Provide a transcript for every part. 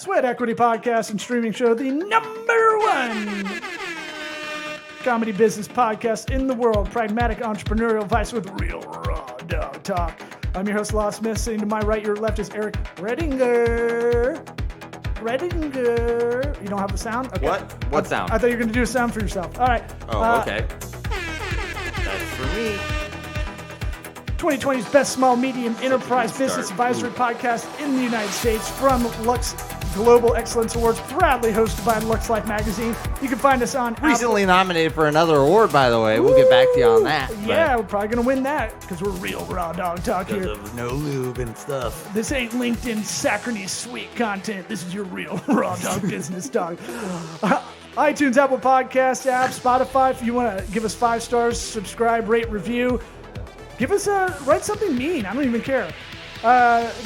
Sweat Equity Podcast and streaming show, the number one comedy business podcast in the world. Pragmatic entrepreneurial advice with real raw dog talk. I'm your host, Law Smith. Sitting to my right, your left is Eric Redinger. You don't have the sound? Okay. What sound? I thought you were going to do a sound for yourself. All right. Okay. That's for me. 2020's best small medium enterprise business advisory podcast in the United States from Lux Global Excellence Awards, proudly hosted by Lux Life Magazine. You can find us on Recently nominated for another award, by the way. We'll get back to you on that. Yeah, we're probably going to win that because we're real raw dog talk here. Of no lube and stuff. This ain't LinkedIn saccharine sweet content. This is your real raw dog business dog. iTunes, Apple Podcasts app, Spotify. If you want to give us 5 stars, subscribe, rate, review. Give us write something mean. I don't even care.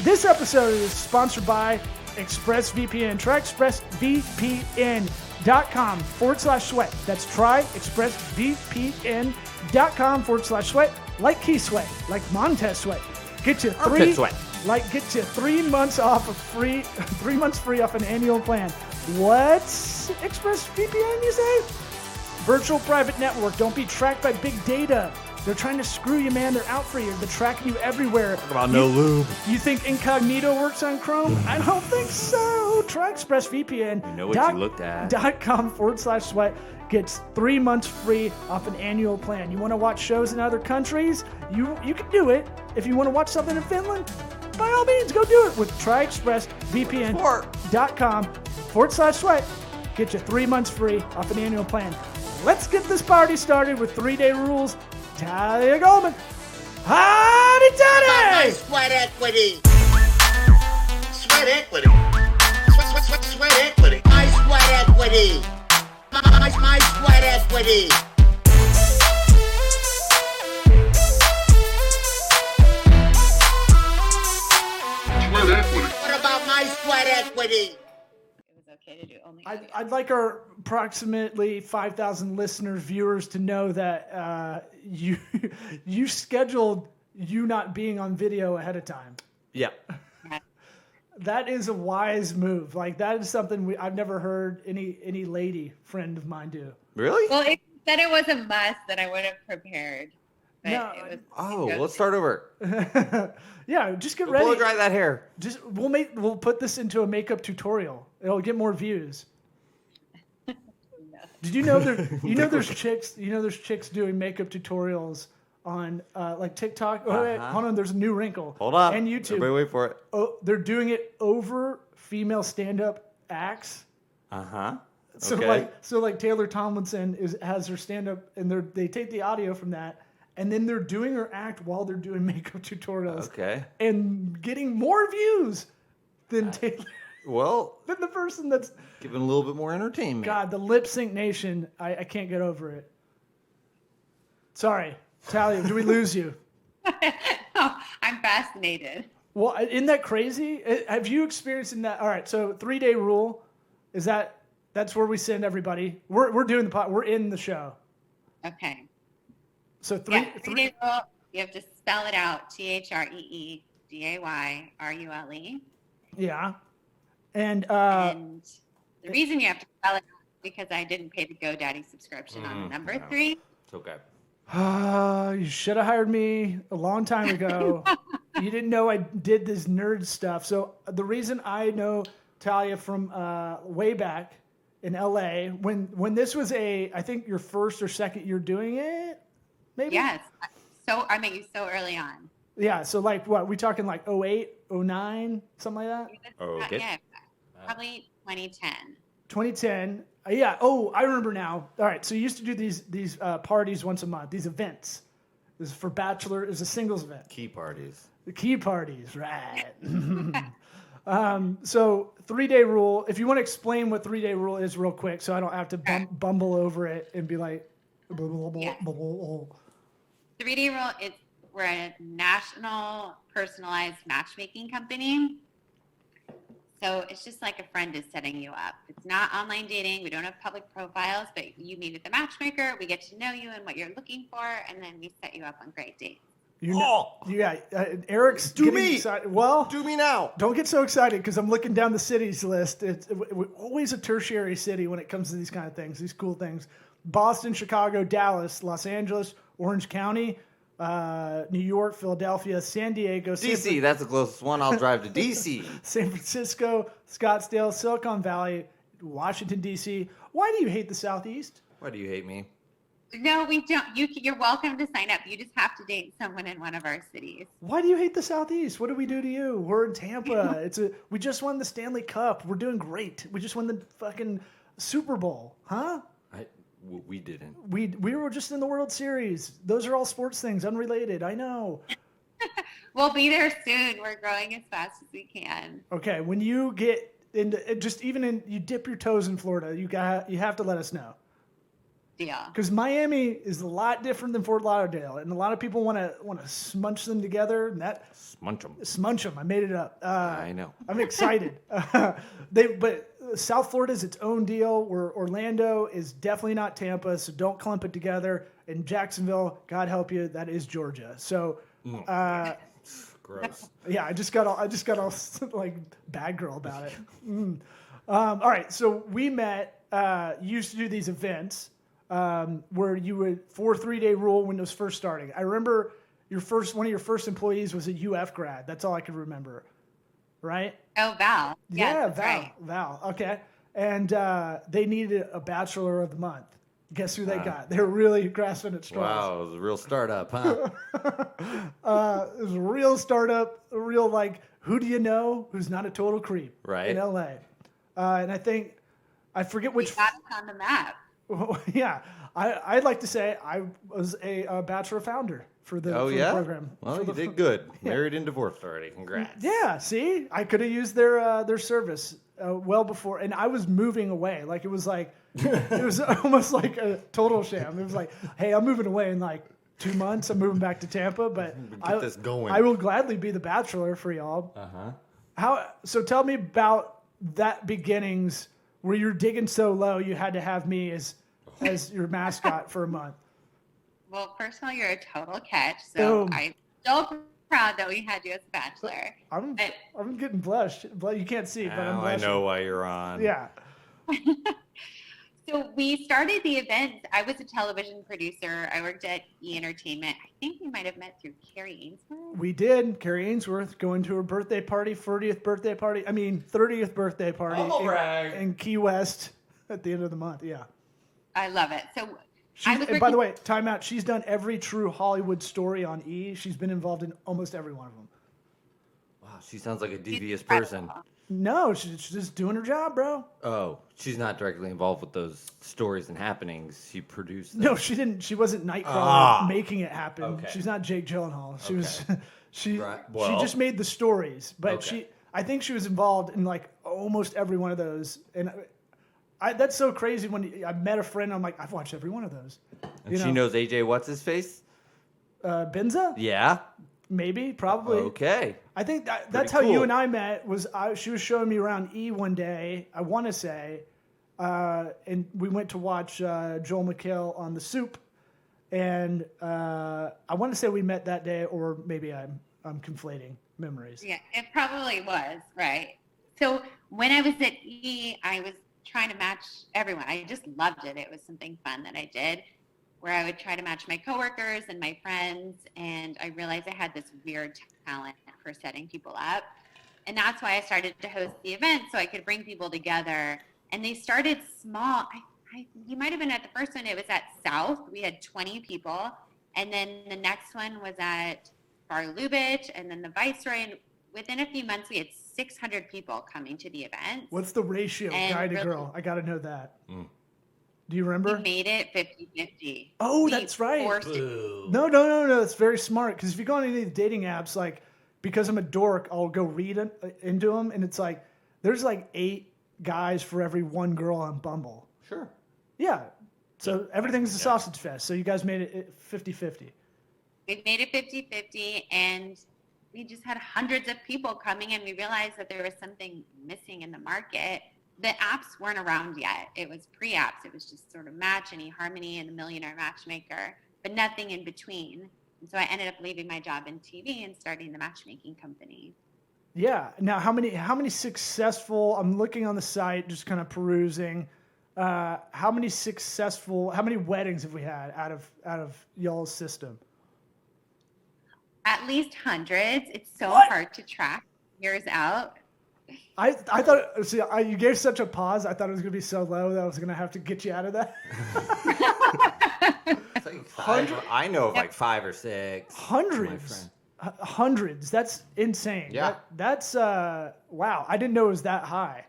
This episode is sponsored by ExpressVPN. Try ExpressVPN.com/sweat. That's tryExpressVPN.com/sweat. Like Key Sweat, like Montez Sweat. Get you 3 months off of free, 3 months free off an annual plan. What's ExpressVPN, you say? Virtual private network. Don't be tracked by big data. They're trying to screw you, man. They're out for you. They're tracking you everywhere. Talk about no lube. You think incognito works on Chrome? I don't think so. Try ExpressVPN. You know what you looked at. .com/sweat gets 3 months free off an annual plan. You want to watch shows in other countries? You can do it. If you want to watch something in Finland, by all means, go do it with tryexpressvpn.com/sweat. Get you 3 months free off an annual plan. Let's get this party started with 3-day rules. Talia Goldman. Howdy, Toddy! My sweat equity. Sweat equity. Sweat equity. My sweat equity. My sweat equity. Sweat equity. What about my sweat equity? To do only I'd like our approximately 5,000 listeners, viewers to know that you scheduled you not being on video ahead of time. Yeah. That is a wise move. Like, that is something I've never heard any lady friend of mine do. Really? Well, if you said it was a must, then I would have prepared. But No. it was, Let's start over. Yeah, just get ready. Blow dry that hair. Just we'll put this into a makeup tutorial. It'll get more views. Did you know there's chicks doing makeup tutorials on like TikTok? Oh, wait, hold on, there's a new wrinkle. Hold on. And YouTube. Everybody wait for it. Oh, they're doing it over female stand-up acts. So Okay. like Taylor Tomlinson has her stand-up, and they take the audio from that, and then they're doing her act while they're doing makeup tutorials. Okay. And getting more views than Taylor. Well, Than the person that's... giving a little bit more entertainment. God, the lip sync nation, I can't get over it. Sorry. Talia, do we lose you? Oh, I'm fascinated. Well, isn't that crazy? Have you experienced in that? All right, so 3-day rule, that's where we send everybody. We're doing we're in the show. Okay. So 3-day rule, you have to spell it out. THREEDAYRULE. Yeah. And the reason you have to spell it out is because I didn't pay the GoDaddy subscription on number 3. It's okay. you should have hired me a long time ago. You didn't know I did this nerd stuff. So the reason I know Talia from way back in LA, when this was I think your first or second year doing it, maybe? Yes. So I met you so early on. Yeah, so like what, we talking like 08, 09, something like that? Okay. Yeah, probably 2010. 2010. Yeah. Oh, I remember now. All right. So you used to do these parties once a month. These events. This is for bachelor. It was a singles event. Key parties. The key parties, right? So 3-day rule. If you want to explain what 3-day rule is, real quick, so I don't have to bumble over it and be like. Blah, blah, blah, Yes. blah, blah, blah. 3-day rule is we're a national personalized matchmaking company. So it's just like a friend is setting you up. It's not online dating. We don't have public profiles, but you meet with the matchmaker. We get to know you and what you're looking for, and then we set you up on great dates. Eric's Do getting me. excited. Well, Do me now. don't get so excited because I'm looking down the cities list. It's always a tertiary city when it comes to these kind of things, these cool things. Boston, Chicago, Dallas, Los Angeles, Orange County, New York, Philadelphia, San Diego, DC, that's the closest one. I'll drive to DC. San Francisco, Scottsdale, Silicon Valley, Washington, D.C. Why do you hate the Southeast? Why do you hate me? No, we don't. You're welcome to sign up. You just have to date someone in one of our cities. Why do you hate the Southeast? What did we do to you? We're in Tampa. We just won the Stanley Cup. We're doing great. We just won the fucking Super Bowl, huh? We didn't. We were just in the World Series. Those are all sports things, unrelated. I know. We'll be there soon. We're growing as fast as we can. Okay, when you get into you dip your toes in Florida, you have to let us know. Deal. Because Miami is a lot different than Fort Lauderdale, and a lot of people want to smunch them together. And smunch them. I made it up. I know. I'm excited. But South Florida is its own deal. Where Orlando is definitely not Tampa, so don't clump it together. And Jacksonville, God help you, that is Georgia. So, Gross. yeah, I just got all like bad girl about it. All right, so we met. Used to do these events. Where you would 3-day rule when it was first starting. I remember one of your first employees was a UF grad. That's all I could remember, right? Oh, Val. Yeah, Val. right. Val. Okay, and they needed a bachelor of the month. Guess who they got? They were really grasping at straws. Wow, it was a real startup, huh? It was a real startup, a real who do you know who's not a total creep, Right. in LA, and I forget which. We got us on the map. Yeah, I'd like to say I was a bachelor founder for the, Oh, for yeah? the program. Well, you did good. Married and divorced already. Congrats. Yeah, see, I could have used their service well before, and I was moving away. It was almost like a total sham. It was like, hey, I'm moving away in 2 months. I'm moving back to Tampa, but Get this going. I will gladly be the bachelor for y'all. So tell me about that beginnings where you're digging so low you had to have me as your mascot for a month. Well, first of all, you're a total catch, so Boom. I'm so proud that we had you as a bachelor. I'm getting blushed. You can't see, but I'm Now I blushing. know why you're on. Yeah. So we started the event. I was a television producer. I worked at E! Entertainment. I think we might have met through Carrie Ainsworth. We did. Carrie Ainsworth going to her birthday party, 30th birthday party in Key West at the end of the month. Yeah. I love it. So And by the way, time out. She's done every true Hollywood story on E! She's been involved in almost every one of them. Wow, she sounds like a devious person. No, she's just doing her job, bro. Oh, she's not directly involved with those stories and happenings. She produced them. No, she didn't. She wasn't Nightcrawler making it happen. Okay. She's not Jake Gyllenhaal. She was. She Well, just made the stories, but okay. I think she was involved in almost every one of those. And that's so crazy. When I met a friend, I'm like, I've watched every one of those. And she knows AJ what's his face? Benza? Yeah. Maybe, probably. Okay. I think that's Pretty how you cool. and I met. She was showing me around E! one day, I want to say, and we went to watch Joel McHale on The Soup, and I want to say we met that day, or maybe I'm conflating memories. Yeah, it probably was, right. So when I was at E! I was trying to match everyone. I just loved it. It was something fun that I did, where I would try to match my coworkers and my friends, and I realized I had this weird talent for setting people up. And that's why I started to host the event, so I could bring people together. And they started small. You might have been at the first one. It was at South. We had 20 people. And then the next one was at Bar Lubitsch, and then the Viceroy. And within a few months, we had 600 people coming to the event. What's the ratio, And guy to really- girl? I got to know that. Do you remember? We made it 50-50. Oh, We that's right. forced it. No. It's very smart, because if you go on any of the dating apps, because I'm a dork, I'll go read into them, and it's there's 8 guys for every 1 girl on Bumble. Sure. Yeah. So everything's a sausage fest. So you guys made it 50-50. We made it 50-50, and we just had hundreds of people coming, and we realized that there was something missing in the market. The apps weren't around yet. It was pre-apps. It was just sort of Match and eHarmony and the Millionaire Matchmaker, but nothing in between. And so I ended up leaving my job in TV and starting the matchmaking company. Yeah. Now, how many successful? I'm looking on the site, just kind of perusing. How many weddings have we had out of y'all's system? At least hundreds. It's so What? hard to track years out. I thought, see, you gave such a pause. I thought it was going to be so low that I was going to have to get you out of that. It's like I know of like 5 or 6. Hundreds. Hundreds. That's insane. Yeah. That's wow. I didn't know it was that high.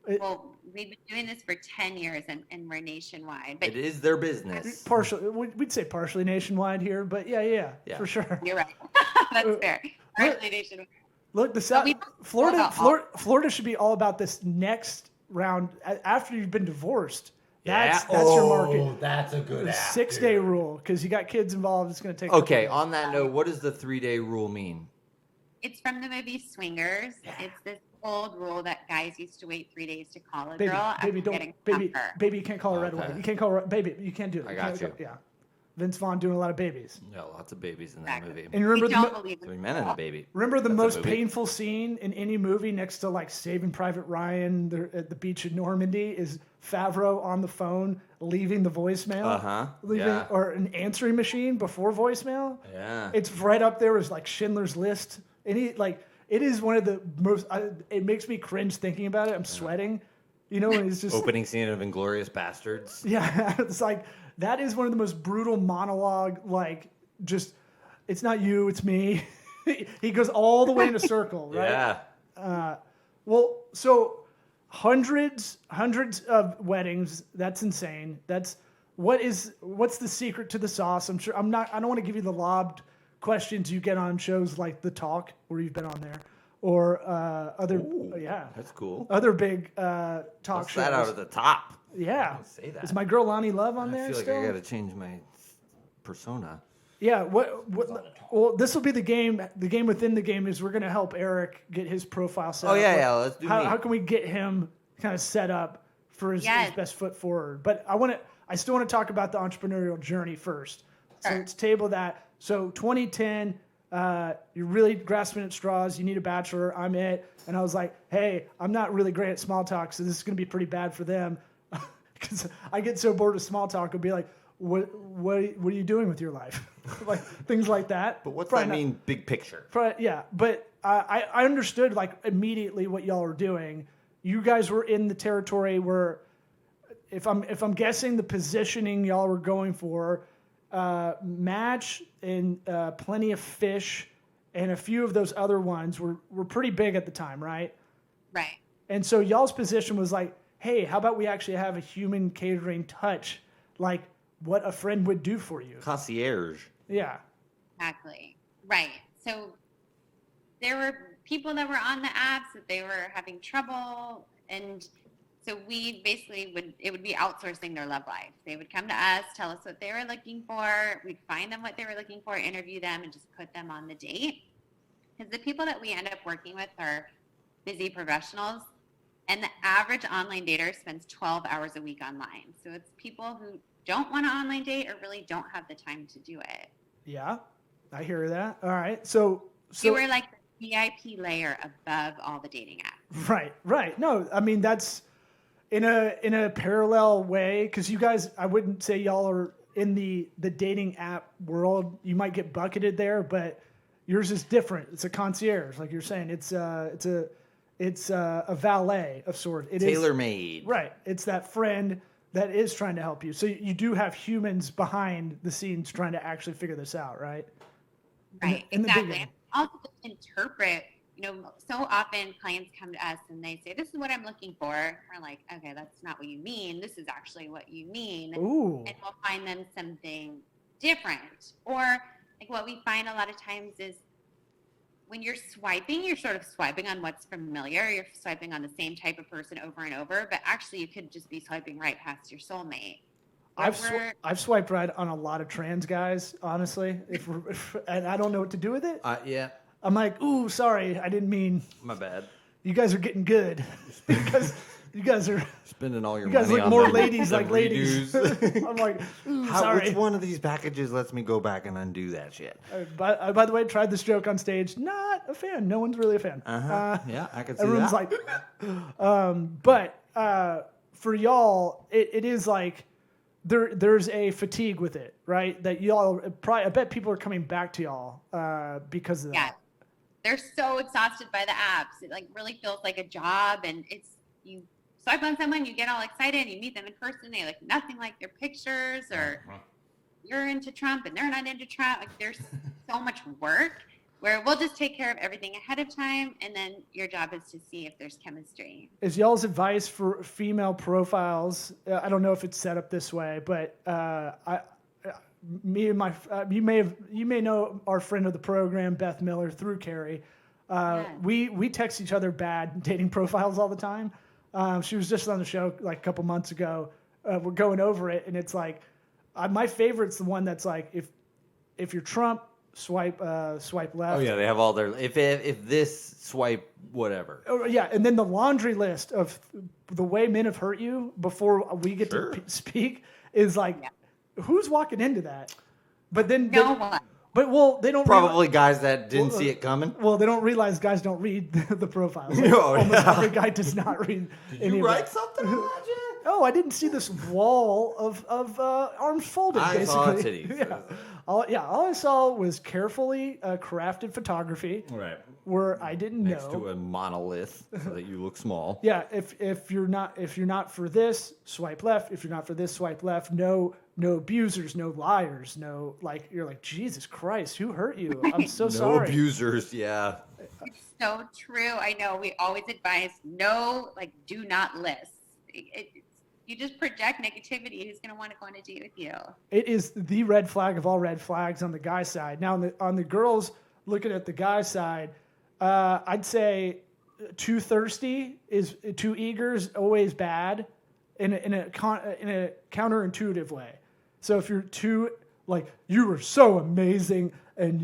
Well, we've been doing this for 10 years and we're nationwide. But It is their business. Partially, we'd say partially nationwide here, but yeah, for sure. you're right. That's fair. Partially nationwide. Look, the South, we- Florida should be all about this next round after you've been divorced. That's your market. That's a good The app, 6-day dude. rule, because you got kids involved. It's going to take. Okay, on that note, what does the 3-day rule mean? It's from the movie Swingers. It's this old rule that guys used to wait 3 days to call a Baby, girl after baby, getting don't, tamper. baby, you can't call her right Okay. away. You can't call her, baby, you can't do it. I got can't- you. Yeah, Vince Vaughn doing a lot of babies. Yeah, lots of babies in that movie. And you remember We the don't believe 3 in men and a baby. remember the That's a most movie. painful scene in any movie next to like Saving Private Ryan at the beach in Normandy is Favreau on the phone leaving the voicemail. Yeah. Or an answering machine before voicemail. Yeah. It's right up there as like Schindler's List. And it is one of the most. It makes me cringe thinking about it. I'm sweating. You know, and it's just Opening scene of Inglourious Bastards. yeah. It's like that is one of the most brutal monologue. Like just, it's not you, it's me. He goes all the way in a circle, right? Yeah. Well, so hundreds of weddings. That's insane. What's the secret to the sauce? I don't want to give you the lobbed questions you get on shows like The Talk, where you've been on there, or other. That's cool. Other big talk What's shows. that out of the top? Yeah. Don't say that. Is my girl Lonnie Love on I there feel like still? I got to change my persona. Yeah. Well, this will be the game. The game within the game is we're going to help Eric get his profile set Oh, up. yeah, let's do me. How can we get him kind of set up for his best foot forward? But I still want to talk about the entrepreneurial journey first. So let's table that. So 2010, you're really grasping at straws. You need a bachelor. I'm it. And I was like, hey, I'm not really great at small talk, so this is going to be pretty bad for them. Because I get so bored of small talk. I'll be like, what are you doing with your life? Like things like that. But what's Probably that not- mean, big picture? yeah, but I understood like immediately what y'all were doing. You guys were in the territory where, if I'm guessing, the positioning y'all were going for, match and plenty of fish, and a few of those other ones were pretty big at the time, right? Right. And so y'all's position was like, hey, how about we actually have a human catering touch, like what a friend would do for you? Concierge. Yeah. Exactly. Right. So there were people that were on the apps that they were having trouble. And so we basically it would be outsourcing their love life. They would come to us, tell us what they were looking for. We'd find them what they were looking for, interview them, and just put them on the date. Because the people that we end up working with are busy professionals. And the average online dater spends 12 hours a week online. So it's people who don't want to online date or really don't have the time to do it. Yeah, I hear that. All right. So We were like the VIP layer above all the dating apps. Right. No, I mean that's in a parallel way, because you guys, I wouldn't say y'all are in the dating app world. You might get bucketed there, but yours is different. It's a concierge, like you're saying. It's a valet of sorts. It is Tailor-made. right. It's that friend that is trying to help you. So you do have humans behind the scenes trying to actually figure this out, right? Right, in the exactly. beginning. Also interpret, so often clients come to us and they say, this is what I'm looking for. We're like, okay, that's not what you mean. This is actually what you mean. Ooh. And we'll find them something different. Or like what we find a lot of times is when you're swiping, you're sort of swiping on what's familiar. You're swiping on the same type of person over and over, but actually you could just be swiping right past your soulmate. I've swiped right on a lot of trans guys, honestly. And I don't know what to do with it. Yeah. I'm like, ooh, sorry, I didn't mean. My bad. You guys are getting good because You guys are spending all your you guys money look on more the- ladies the like ladies. redos. I'm like, sorry. Which one of these packages lets me go back and undo that shit? By the way, tried this joke on stage. Not a fan. No one's really a fan. Yeah, I can see Everyone's that. like, but for y'all, it is like there's a fatigue with it, right? That y'all probably, I bet people are coming back to y'all because of that. Yeah. They're so exhausted by the apps. It like really feels like a job, and it's you swipe on someone, you get all excited, you meet them in person, they look nothing like their pictures, or you're into Trump and they're not into Trump. Like there's so much work where we'll just take care of everything ahead of time, and then your job is to see if there's chemistry. Is y'all's advice for female profiles? I don't know if it's set up this way, but me and my you may know our friend of the program, Beth Miller, through Carrie. We text each other bad dating profiles all the time. She was just on the show like a couple months ago. We're going over it, and it's like my favorite's the one that's like if you're Trump, swipe left. Oh yeah, they have all their if this swipe whatever. Oh, yeah, and then the laundry list of the way men have hurt you before we get to speak is like, who's walking into that? But then No one. But they don't Probably guys that didn't see it coming. Well, they don't realize guys don't read the profiles. Like, Oh, almost yeah. every guy does not read. Did you write something on that shit? Oh, I didn't see this wall of arms folded. I basically. saw titties. Yeah. All I saw was carefully crafted photography. Right. Where I didn't Next know. to a monolith so that you look small. Yeah, if you're not for this, swipe left. If you're not for this, swipe left. No abusers, no liars, no like you're like, Jesus Christ, who hurt you? I'm so No sorry. abusers, yeah. It's so true. I know we always advise no, like do not list. You just project negativity. Who's going to want to go on a date with you? It is the red flag of all red flags on the guy side. Now on the girls, looking at the guy side, I'd say too thirsty is too eager is always bad in a counterintuitive way. So if you're too like you were so amazing and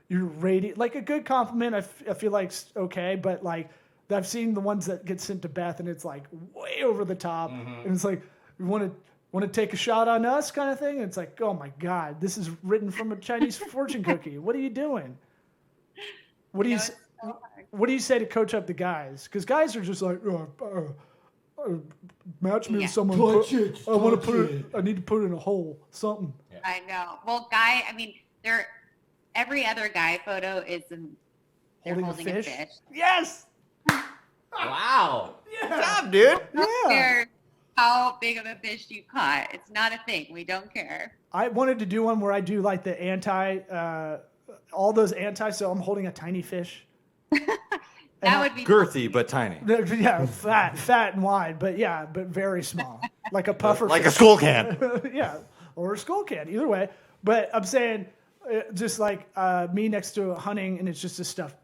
you're radiant, like a good compliment, I feel like okay, but like I've seen the ones that get sent to Beth and it's like way over the top, and it's like you want to take a shot on us kind of thing. And it's like, oh my God, this is written from a Chinese fortune cookie. What are you doing? What do you say? What do you say to coach up the guys? Because guys are just like, match me with someone. I need to put it in a hole. Something. Yeah. I know. Well, every other guy photo is they're holding a fish. Yes. Wow. Yeah. Good job, dude. I don't care how big of a fish you caught. It's not a thing. We don't care. I wanted to do one where I do like the all those so I'm holding a tiny fish. That would be girthy but tiny. Yeah, fat and wide, but very small, like a puffer, like fish. a skull can. Yeah, or a skull can, either way. But I'm saying, just like me next to hunting, and it's just a stuffed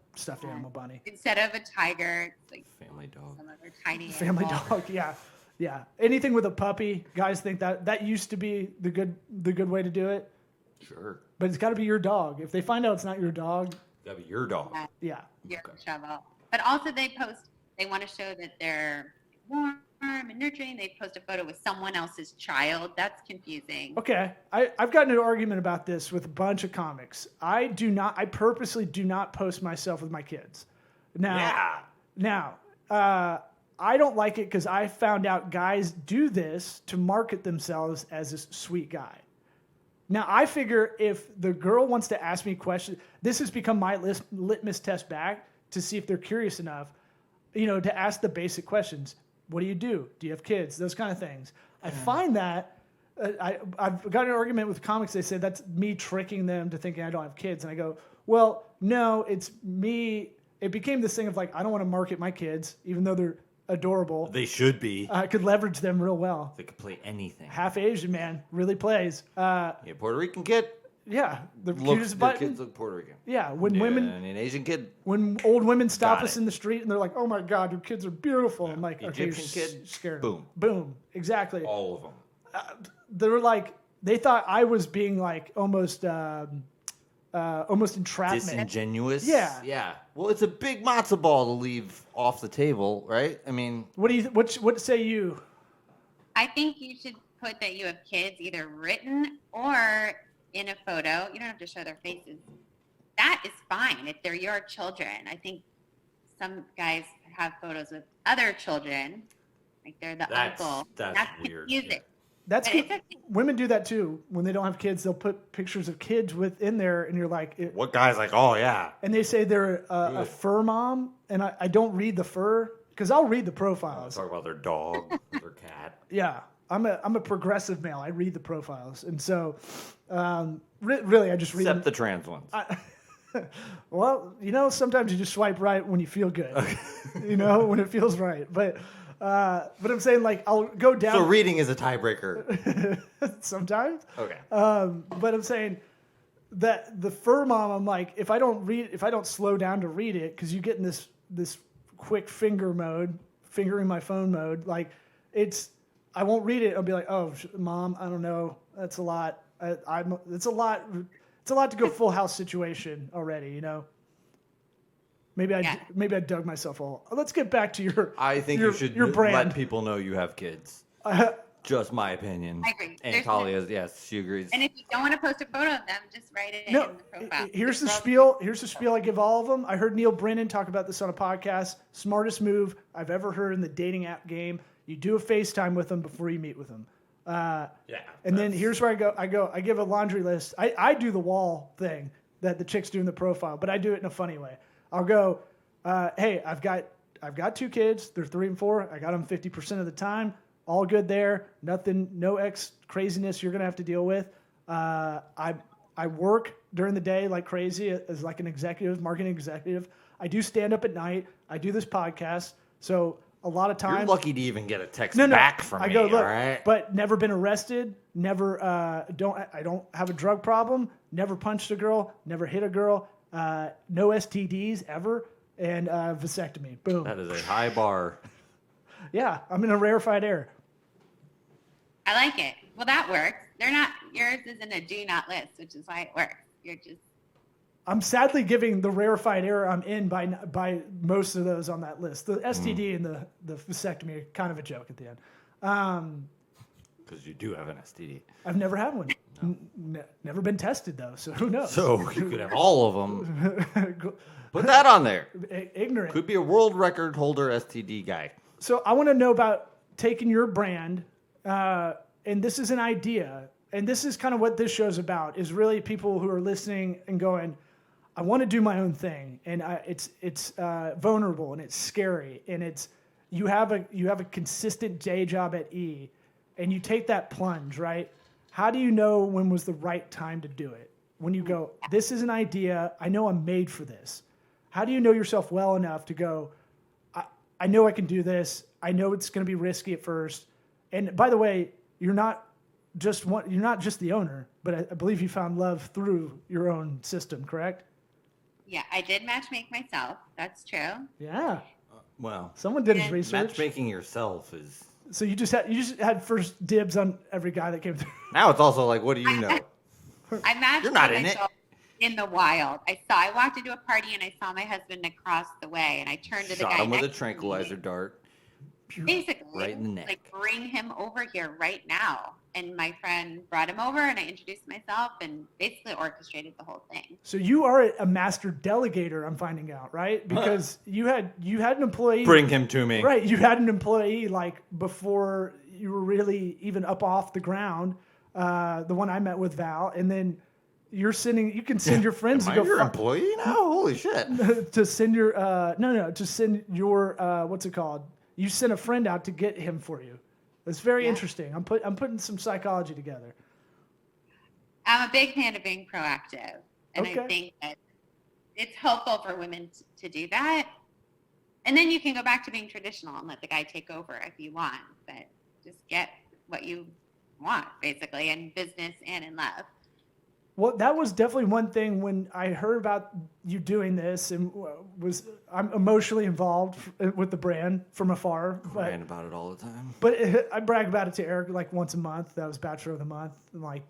animal bunny. Instead of a tiger, it's like family dog. some other tiny family animal. dog. Yeah. Anything with a puppy, guys think that used to be the good way to do it. Sure. But it's got to be your dog. If they find out it's not your dog, Gotta be your dog. yeah. Your shovel. But also they want to show that they're warm and nurturing. They post a photo with someone else's child. That's confusing. Okay. I've gotten into an argument about this with a bunch of comics. I purposely do not post myself with my kids. Now, I don't like it because I found out guys do this to market themselves as a sweet guy. Now, I figure if the girl wants to ask me questions, this has become my litmus test back to see if they're curious enough, to ask the basic questions. What do you do? Do you have kids? Those kind of things. I find that I've got an argument with comics. They say that's me tricking them to thinking I don't have kids. And I go, well, no, it's me. It became this thing of like, I don't want to market my kids, even though they're adorable. They should be. I could leverage them real well. They could play anything. Half Asian, man. Really plays. Puerto Rican kid. Yeah, the cutest button. Kids look Puerto Rican. Yeah, when women, and an Asian kid. when old women stop Got us it. in the street and they're like, "Oh my God, your kids are beautiful." I'm like, "Okay, Egyptian you're kid, scared." boom, exactly. all of them. They were like, they thought I was being like almost entrapment. Disingenuous. Yeah. yeah. Well, it's a big matzo ball to leave off the table, right? I mean, what say you? I think you should put that you have kids either written or in a photo. You don't have to show their faces. That is fine if they're your children. I think some guys have photos with other children, like they're the uncle. That's weird. Music. That's But good. it's okay. Women do that too. When they don't have kids, they'll put pictures of kids within there, and you're like, What guy's like, oh, yeah. and they say they're a fur mom, and I don't read the fur because I'll read the profiles. Talk about their dog, their cat. Yeah, I'm a progressive male. I read the profiles, and so really, I just read. Except the trans ones. Well, sometimes you just swipe right when you feel good. Okay. When it feels right. But I'm saying, like, I'll go down. So reading is a tiebreaker. Sometimes. Okay. But I'm saying that the fur mom, I'm like, if I don't slow down to read it, because you get in this quick fingering my phone mode, like I won't read it. I'll be like, oh, mom, I don't know. That's a lot. It's a lot. It's a lot to go full house situation already, Maybe I dug myself all. Let's get back to your. I think your, you should your brand. let people know you have kids. Just my opinion. I agree. And Talia's, yes, she agrees. And if you don't want to post a photo of them, just write it in the profile. Here's the spiel. Here's the spiel I give all of them. I heard Neil Brennan talk about this on a podcast. Smartest move I've ever heard in the dating app game. You do a FaceTime with them before you meet with them. And then here's where I give a laundry list. I do the wall thing that the chicks do in the profile, but I do it in a funny way. I'll go, hey, I've got 2 kids. They're 3 and 4. I got them 50% of the time. All good there. Nothing, no craziness you're gonna have to deal with. I work during the day like crazy as like an executive, marketing executive. I do stand up at night. I do this podcast. So a lot of times, you're lucky to even get a text back from me. All right? But never been arrested. Never I don't have a drug problem. Never punched a girl. Never hit a girl. No STDs ever. And vasectomy. Boom. That is a high bar. Yeah, I'm in a rarefied air. I like it. Well, that works. Yours is in a do not list, which is why it works. I'm sadly giving the rarefied air I'm in by most of those on that list. The STD and the vasectomy are kind of a joke at the end. Because you do have an STD. I've never had one. No. Never been tested, though, so who knows? So you could have all of them. Put that on there. Ignorant. Could be a world record holder STD guy. So I want to know about taking your brand, and this is an idea, and this is kind of what this show's about, is really people who are listening and going, I want to do my own thing, and it's vulnerable, and it's scary, and you have a consistent day job at E, and you take that plunge, right? How do you know when was the right time to do it? When you go, this is an idea, I know I'm made for this. How do you know yourself well enough to go, I know I can do this. I know it's going to be risky at first. And by the way, you're not just the owner, but I believe you found love through your own system, correct? Yeah, I did matchmake myself. That's true. Yeah. Well, someone did his research. Matchmaking yourself is. So you just had first dibs on every guy that came through. Now it's also like, what do you know? I matched You're not in it. In the wild. I walked into a party and I saw my husband across the way, and I turned to the guy. Shot him with a next to me. tranquilizer dart. Basically, right in the neck. Like, bring him over here right now. And my friend brought him over, and I introduced myself and basically orchestrated the whole thing. So you are a master delegator, I'm finding out, right? Because you had an employee. Bring him to me. Right, you had an employee like before you were really even up off the ground. The one I met with Val, and then you can send your friends to go. Your employee now? Holy shit! To send your to send your what's it called? You sent a friend out to get him for you. It's very interesting. I'm putting some psychology together. I'm a big fan of being proactive, and Okay. I think that it's helpful for women to do that. And then you can go back to being traditional and let the guy take over if you want, but just get what you want, basically, in business and in love. Well, that was definitely one thing when I heard about you doing this, and I'm emotionally involved with the brand from afar. Crying about it all the time. But I brag about it to Eric like once a month. That was Bachelor of the Month in like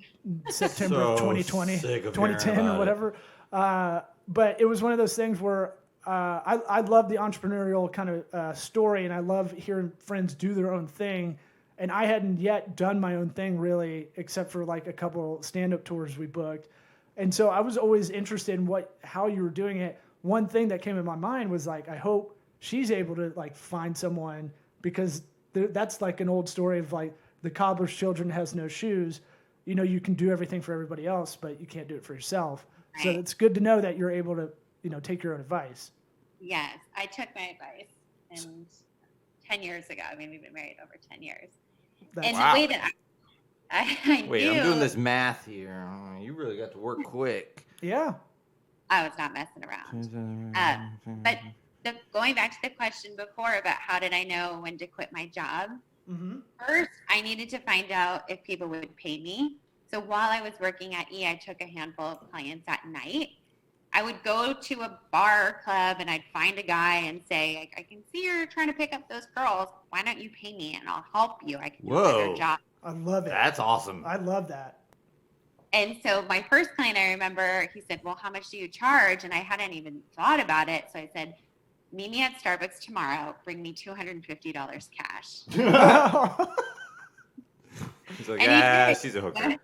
September of 2020, 2010 or whatever. But it was one of those things where I love the entrepreneurial kind of story, and I love hearing friends do their own thing. And I hadn't yet done my own thing really, except for like a couple stand-up tours we booked. And so I was always interested in how you were doing it. One thing that came in my mind was like, I hope she's able to like find someone, because that's like an old story of like the cobbler's children has no shoes. You know, you can do everything for everybody else, but you can't do it for yourself. Right. So it's good to know that you're able to, take your own advice. Yes, I took my advice, and 10 years ago, I mean, we've been married over 10 years. And Wow. the way that I Wait, knew, I'm doing this math here. You really got to work quick. Yeah. I was not messing around. But going back to the question before about how did I know when to quit my job, first, I needed to find out if people would pay me. So while I was working at E, I took a handful of clients at night. I would go to a bar or club and I'd find a guy and say, I can see you're trying to pick up those girls. Why don't you pay me and I'll help you? I can do a better job. I love it. That's awesome. I love that. And so my first client, I remember, he said, well, how much do you charge? And I hadn't even thought about it. So I said, meet me at Starbucks tomorrow. Bring me $250 cash. He's like, she's a hooker.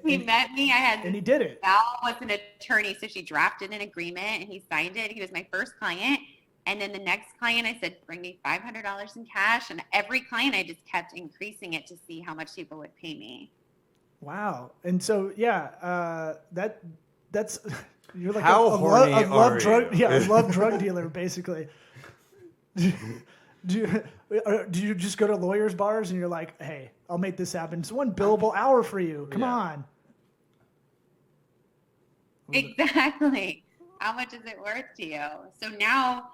He met me. And he did it. Val was an attorney, so she drafted an agreement and he signed it. He was my first client. And then the next client, I said, bring me $500 in cash. And every client, I just kept increasing it to see how much people would pay me. Wow. And so, that's you're like How horny a love are drug, you? yeah, a love drug dealer basically. Do you just go to lawyers' bars and you're like, hey, I'll make this happen. It's one billable hour for you. Come on. Exactly. How much is it worth to you? So now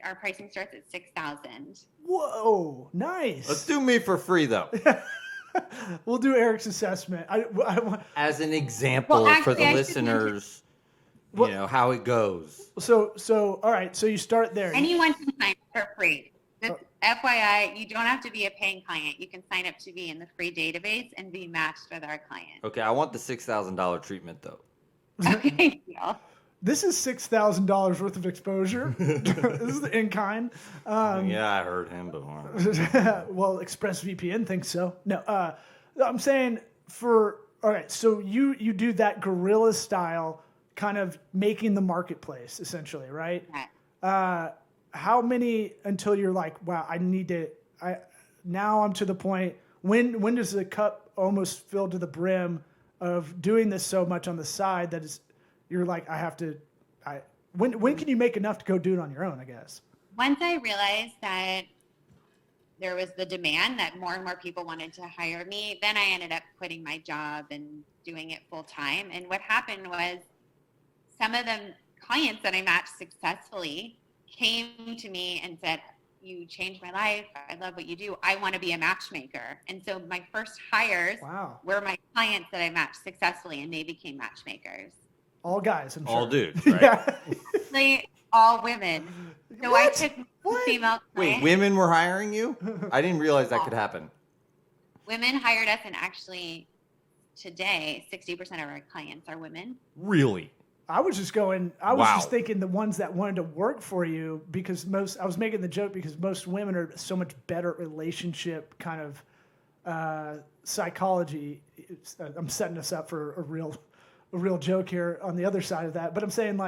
our pricing starts at $6,000. Whoa, nice. Let's do me for free, though. We'll do Eric's assessment. As an example for the listeners, how it goes. So, all right. So you start there. Anyone can sign up for free. Just FYI, you don't have to be a paying client. You can sign up to be in the free database and be matched with our client. Okay, I want the $6,000 treatment, though. Okay, deal. This is $6,000 worth of exposure. This is the in-kind. Yeah, I heard him before. Well, ExpressVPN thinks so. No, I'm saying all right, so you do that guerrilla style kind of making the marketplace, essentially, right? Right. How many until you're like, wow, now I'm to the point, when does the cup almost fill to the brim of doing this so much on the side that you're like, when can you make enough to go do it on your own, I guess? Once I realized that there was the demand that more and more people wanted to hire me, then I ended up quitting my job and doing it full time. And what happened was some of the clients that I matched successfully came to me and said, you changed my life. I love what you do. I want to be a matchmaker. And so my first hires were my clients that I matched successfully, and they became matchmakers. All guys, I'm sure. All dudes, right? Yeah. All women. So I took female clients. Wait, women were hiring you? I didn't realize that could happen. Women hired us, and actually today, 60% of our clients are women. Really? I was just thinking the ones that wanted to work for you, because I was making the joke because most women are so much better at relationship kind of psychology. I'm setting us up for a real joke here on the other side of that. But I'm saying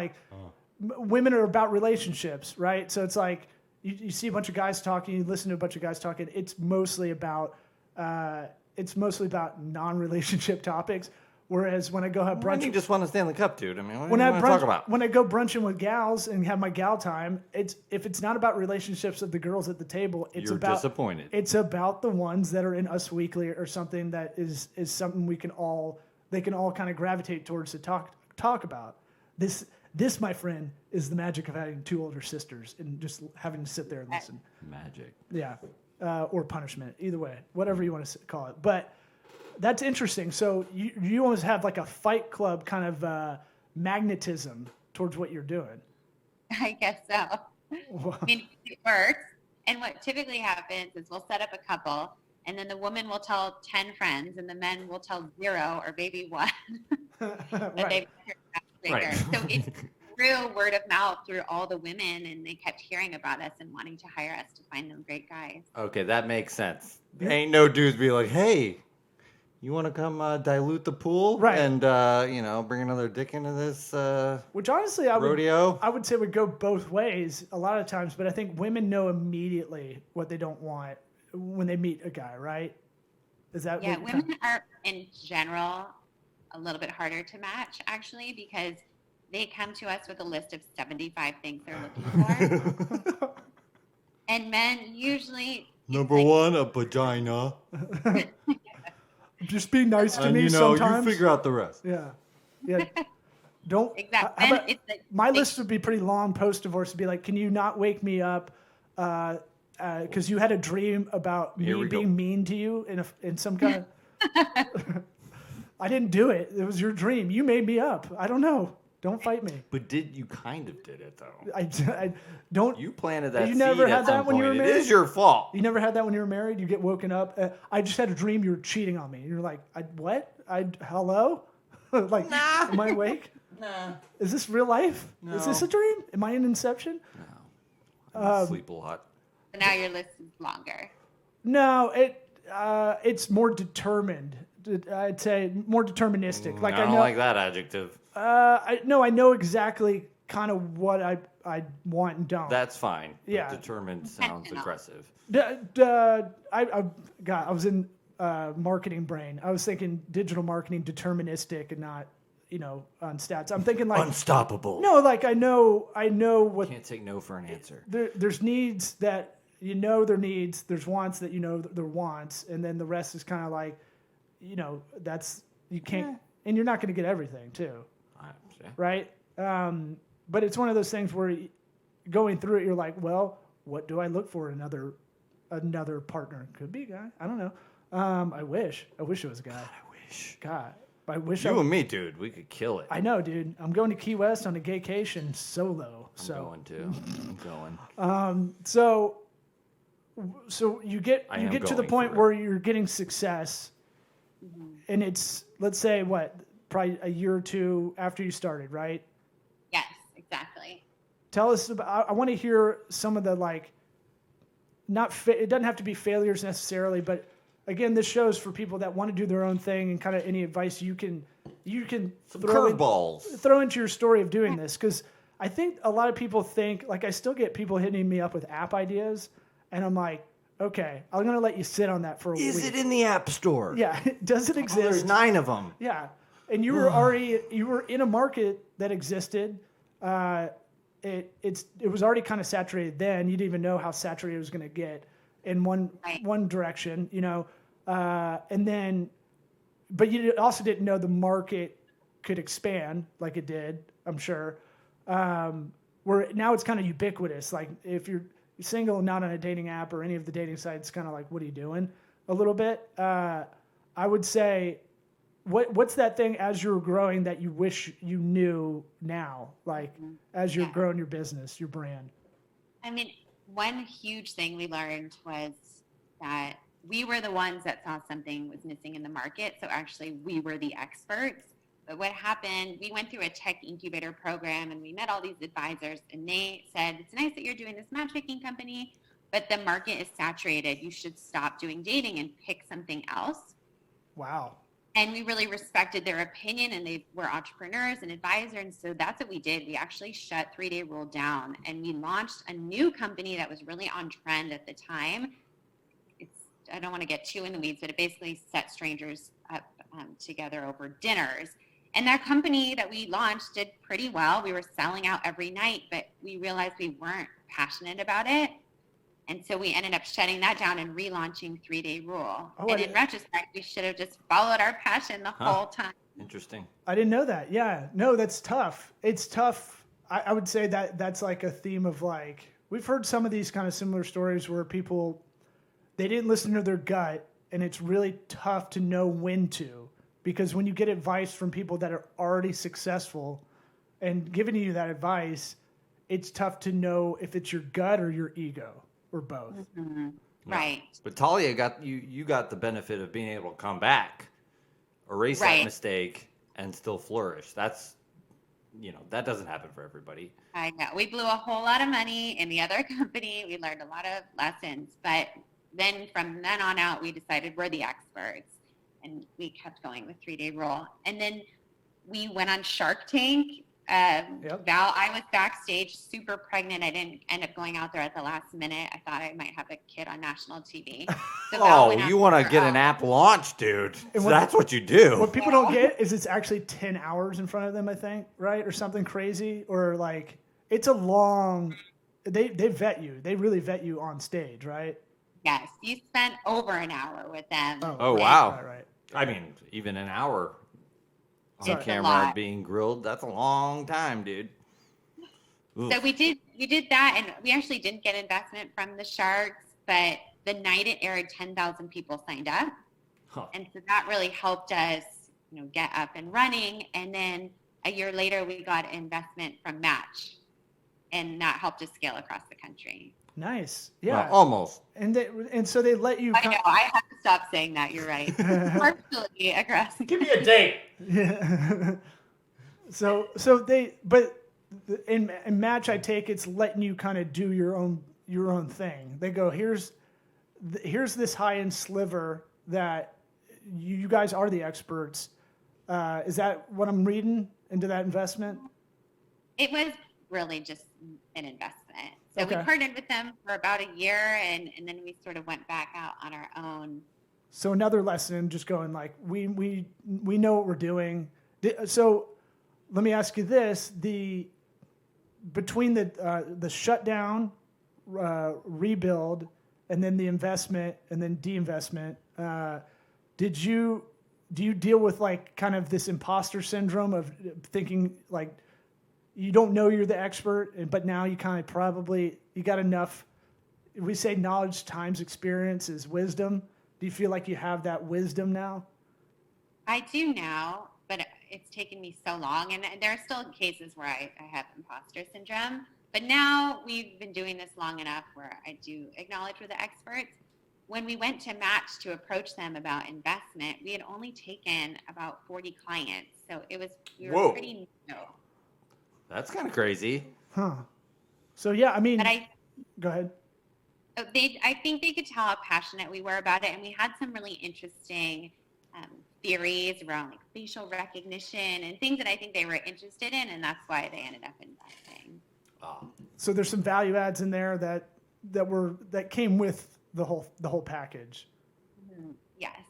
women are about relationships, right? So it's like you see a bunch of guys talking, you listen to a bunch of guys talking. It's mostly about non-relationship topics. Whereas when I go have brunch, you just want to stay in the cup, dude. I mean, what when do you I want to talk about? When I go brunching with gals and have my gal time, if it's not about relationships of the girls at the table, You're disappointed. It's about the ones that are in Us Weekly or something that is something they can all kind of gravitate towards to talk about. This, my friend, is the magic of having two older sisters and just having to sit there and listen. Magic. Yeah, or punishment, either way, whatever you want to call it. But that's interesting. So you almost have like a Fight Club kind of magnetism towards what you're doing. I guess so. Wow. I mean, it works. And what typically happens is we'll set up a couple, and then the woman will tell 10 friends, and the men will tell 0 or maybe 1. Right. Right. So it's through word of mouth through all the women, and they kept hearing about us and wanting to hire us to find them great guys. Okay, that makes sense. Ain't no dudes be like, hey, you want to come dilute the pool and bring another dick into this which honestly rodeo? I would say would go both ways a lot of times, but I think women know immediately what they don't want when they meet a guy, right? Is that women are in general a little bit harder to match actually, because they come to us with a list of 75 things they're looking for. And men usually Number one, a vagina. Just be nice to me you sometimes. You figure out the rest. Yeah. Don't. Exactly. My list would be pretty long post-divorce to be like, can you not wake me up because you had a dream about me being mean to you in some kind of... I didn't do it. It was your dream. You made me up. I don't know. Don't fight me. But you kind of did it, though. I don't. You planted that seed. You never had at that some when point. you were married? It is your fault. You never had that when you were married? You get woken up. I just had a dream you were cheating on me. And you're like, what? Hello? Like, nah. Am I awake? Nah. Is this real life? No. Is this a dream? Am I in Inception? No. I sleep a lot. Now your list is longer. No, it's more determined. I'd say more deterministic. Like I don't like that adjective. I know exactly kind of what I want and don't. That's fine. Yeah. Determined sounds aggressive. I was in marketing brain. I was thinking digital marketing deterministic and not, on stats. I'm thinking like unstoppable. No, like I know what. Can't take no for an answer. There's needs that they're needs. There's wants that they're wants, and then the rest is kind of like, that's you can't, and you're not going to get everything too. Right? But it's one of those things where going through it, you're like, well, what do I look for in another partner? Could be a guy. I don't know. I wish it was a guy. God, I wish. You and me, dude, we could kill it. I know, dude. I'm going to Key West on a gaycation solo. I'm going too. I'm going. So you get to the point where you're getting success, and it's, let's say, probably a year or two after you started, right? Yes, exactly. Tell us about. I want to hear some of the it doesn't have to be failures necessarily, but again, this show's for people that want to do their own thing, and kind of any advice you can throw into your story of doing this, because I think a lot of people think, like, I still get people hitting me up with app ideas, and I'm like, okay, I'm gonna let you sit on that for a week. Is it in the App Store? Yeah, does it exist? There's 9 of them. Yeah, and you were in a market that existed. It was already kind of saturated then. You didn't even know how saturated it was going to get in one direction, and then, but you also didn't know the market could expand like it did, I'm sure. Where now it's kind of ubiquitous. Like if you're single and not on a dating app or any of the dating sites, kind of like, what are you doing? A little bit. I would say, what's that thing as you're growing that you wish you knew now, like as you're growing your business, your brand? I mean, one huge thing we learned was that we were the ones that saw something was missing in the market. So actually we were the experts. But what happened, we went through a tech incubator program and we met all these advisors, and they said, it's nice that you're doing this matchmaking company, but the market is saturated. You should stop doing dating and pick something else. Wow. And we really respected their opinion, and they were entrepreneurs and advisors. And so that's what we did. We actually shut 3-Day Rule down, and we launched a new company that was really on trend at the time. I don't want to get too in the weeds, but it basically set strangers up together over dinners. And that company that we launched did pretty well. We were selling out every night, but we realized we weren't passionate about it. And so we ended up shutting that down and relaunching 3-Day Rule. And in retrospect, we should have just followed our passion the whole time. Interesting. I didn't know that. Yeah. No, that's tough. It's tough. I would say that's like a theme of, like, we've heard some of these kind of similar stories where people, they didn't listen to their gut, and it's really tough to know when to. Because when you get advice from people that are already successful and giving you that advice, it's tough to know if it's your gut or your ego or both. Mm-hmm. Right. But Talia you got the benefit of being able to come back, erase that mistake, and still flourish. That's that doesn't happen for everybody. I know. We blew a whole lot of money in the other company. We learned a lot of lessons. But then from then on out, we decided we're the experts. And we kept going with 3-day rule. And then we went on Shark Tank. Yep. Val, I was backstage, super pregnant. I didn't end up going out there at the last minute. I thought I might have a kid on national TV. So Val went out you want to her get out. an app launch, dude. That's what you do. What people don't get is it's actually 10 hours in front of them, I think, right? Or something crazy. Or like, it's a long, they vet you. They really vet you on stage, right? Yes, you spent over an hour with them. Oh, wow. Right. I mean, even an hour on It's a camera lot. being grilled, that's a long time, dude. Oof. So we did that, and we actually didn't get investment from the Sharks, but the night it aired, 10,000 people signed up. Huh. And so that really helped us, get up and running. And then a year later, we got investment from Match, and that helped us scale across the country. Nice. Yeah. Well, almost. And so they let you. I know. I have to stop saying that. You're right. Partially across. Give me a date. Yeah. so in Match, I take it's letting you kind of do your own thing. They go, here's this high end sliver that you guys are the experts. Is that what I'm reading into that investment? It was really just an investment. So Okay. we partnered with them for about a year, and then we sort of went back out on our own. So another lesson, just going like we know what we're doing. So let me ask you this: between the shutdown, rebuild, and then the investment, and then de-investment, do you deal with like kind of this imposter syndrome of thinking like you don't know you're the expert, but now you kind of you got enough? We say knowledge times experience is wisdom. Do you feel like you have that wisdom now? I do now, but it's taken me so long. And there are still cases where I have imposter syndrome. But now we've been doing this long enough where I do acknowledge we're the experts. When we went to Match to approach them about investment, we had only taken about 40 clients. So we were Whoa. pretty new. That's kind of crazy. Huh. So yeah, I mean, But go ahead. I think they could tell how passionate we were about it, and we had some really interesting theories around like facial recognition and things that I think they were interested in, and that's why they ended up investing. So there's some value adds in there that came with the whole package. Mm-hmm. Yes.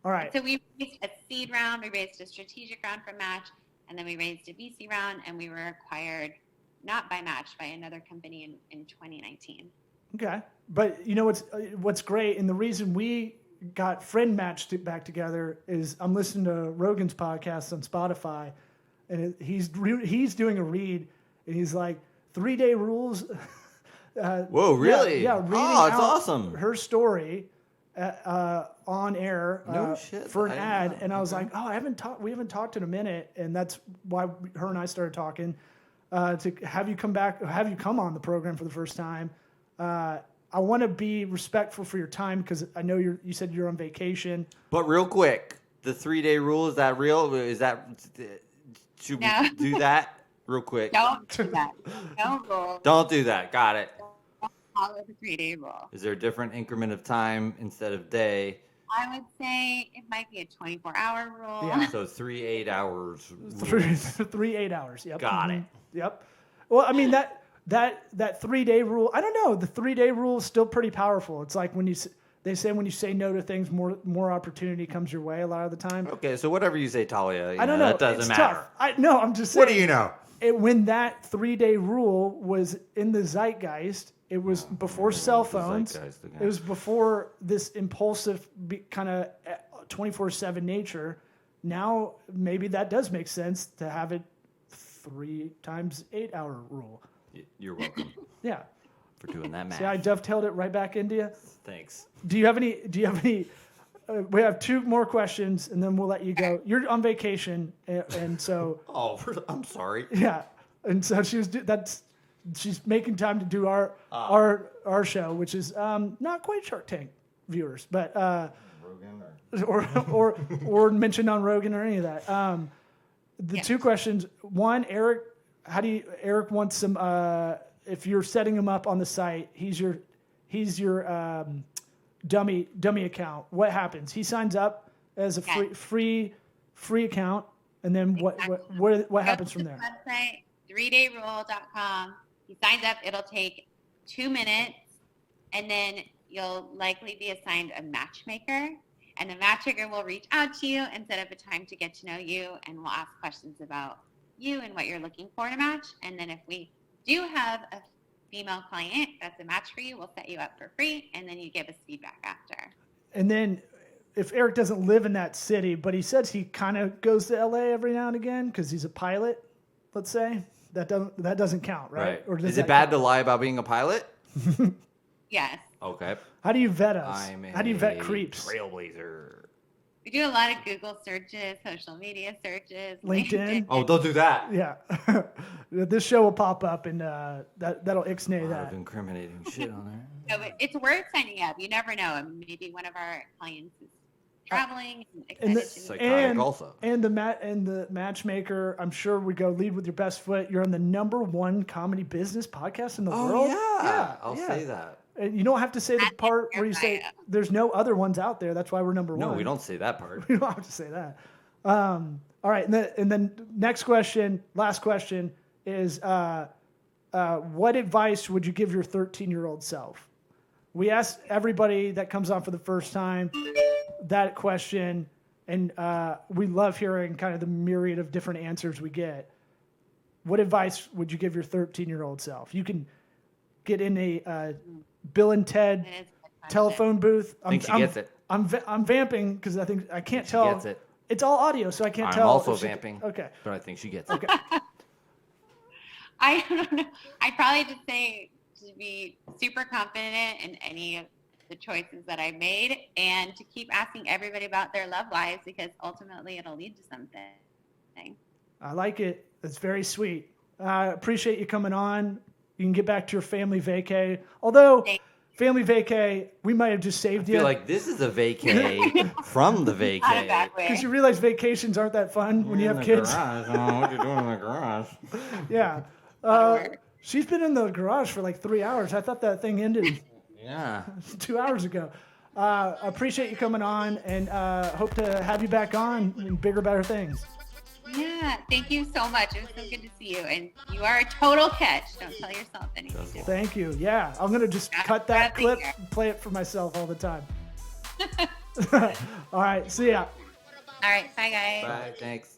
All right. So we raised a seed round, we raised a strategic round from Match, and then we raised a VC round, and we were acquired not by Match, by another company in 2019. Okay. But you know what's great, and the reason we got Friend Match back together is I'm listening to Rogan's podcast on Spotify, and he's doing a read, and he's like 3-day rules. Whoa, really? Yeah. Reading it's out awesome. her story on air No shit. for an I didn't ad, know. and I was like, oh, we haven't talked in a minute, and that's why her and I started talking to have you come on the program for the first time. I want to be respectful for your time because I know you said you're on vacation. But real quick, the 3-day rule, is that real? Should we do that real quick? Don't do that. No rule. Don't do that. Got it. Follow the 3-day rule. Is there a different increment of time instead of day? I would say it might be a 24-hour rule. Yeah. So 3 8-hours. 3 8 hours. Yep. Got it. Yep. Well, I mean that 3-day rule. I don't know. The 3-day rule is still pretty powerful. It's like they say when you say no to things, more opportunity comes your way a lot of the time. Okay, so whatever you say, Talia, I don't know. that doesn't It's matter. tough. I'm just saying. What do you know? When that 3-day rule was in the zeitgeist, it was before cell phones. zeitgeist again. It was before this impulsive kind of 24/7 nature. Now maybe that does make sense to have it 3 times 8 hour rule. You're welcome Yeah. for doing that math. See, I dovetailed it right back into you. Thanks. Do you have any? We have 2 more questions, and then we'll let you go. You're on vacation, and so Oh, I'm sorry. yeah, and so she's making time to do our show, which is not quite Shark Tank viewers, but Rogan or mentioned on Rogan or any of that. The 2 questions. One, Eric Eric wants some, if you're setting him up on the site, he's your dummy account. What happens? He signs up as a free account, and then what happens from there? Website, 3dayrule.com. He signs up. It'll take 2 minutes, and then you'll likely be assigned a matchmaker, and the matchmaker will reach out to you and set up a time to get to know you, and we'll ask questions about you and what you're looking for in a match. And then if we do have a female client that's a match for you, we'll set you up for free, and then you give us feedback after. And then if Eric doesn't live in that city, but he says he kind of goes to LA every now and again because he's a pilot, let's say, that doesn't count, right? Or is it bad to lie about being a pilot? Yes. Okay. How do you vet us? How do you vet creeps? Trailblazer. We do a lot of Google searches, social media searches, LinkedIn. Oh, don't do that. Yeah. This show will pop up, and that'll ixnay that. Of incriminating shit on there. No, but it's worth signing up. You never know. Maybe one of our clients is traveling and also. And the matchmaker, I'm sure we go lead with your best foot. You're on the #1 comedy business podcast in the world. Yeah. I'll say that. And you don't have to say the part where you say there's no other ones out there. That's why we're #1. No, we don't say that part. We don't have to say that. All right, and then next question, last question is, what advice would you give your 13-year-old self? We asked everybody that comes on for the first time that question, and we love hearing kind of the myriad of different answers we get. What advice would you give your 13-year-old self? You can get in a Bill and Ted telephone booth. I think she gets it. I'm vamping because I can't tell. She gets it. It's all audio, so I can't tell. I'm also vamping. Okay. But I think she gets it. Okay. I don't know. I'd probably just say to be super confident in any of the choices that I made, and to keep asking everybody about their love lives, because ultimately it'll lead to something. I like it. It's very sweet. I appreciate you coming on. You can get back to your family vacay. Although, family vacay, we might have just saved you. I feel like this is a vacay from the vacay. Because you realize vacations aren't that fun when you have kids. Garage. I don't know what you're doing in the garage. Yeah. She's been in the garage for like 3 hours. I thought that thing ended 2 hours ago. I appreciate you coming on, and hope to have you back on in bigger, better things. Yeah, thank you so much. It was so good to see you. And you are a total catch. Don't tell yourself anything. Thank you. Yeah, I'm going to just cut that clip and play it for myself all the time. All right, see ya. All right, bye, guys. Bye, thanks.